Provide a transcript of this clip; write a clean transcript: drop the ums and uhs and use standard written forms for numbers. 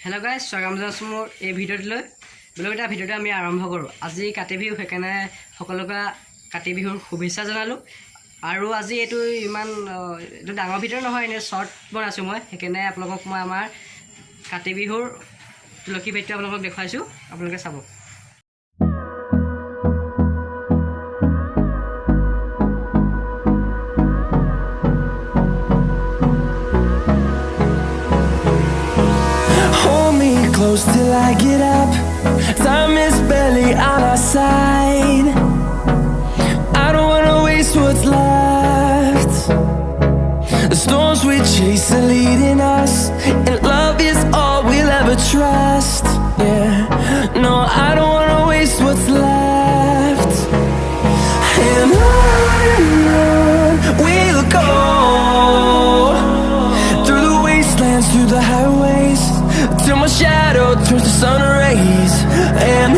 Hello guys, স্বাগতম জনাইছো মোৰ এই ভিডিঅ'টোলৈ। ব্লগটা ভিডিঅ'টো আমি আৰম্ভ কৰোঁ। আজি কাতি বিহু সেইকাৰণে সকলোকে কাতি বিহুৰ শুভেচ্ছা জনালোঁ। আৰু আজি এইটো ইমান এইটো ডাঙৰ ভিডিঅ' নহয়, এনে শৰ্ট বনাইছোঁ মই। সেইকাৰণে আপোনালোকক মই আমাৰ কাতি বিহুৰ তুলসী ভেটিটো আপোনালোকক দেখুৱাইছোঁ, আপোনালোকে চাব। Close till I get up. Time is barely on our side. I don't wanna waste what's left. The storms we chase are leading us, and love is all we'll ever trust. Yeah, no, I don't wanna waste what's left. And on we'll go, through the wastelands, through the highways, till my shadow turns to sun rays. And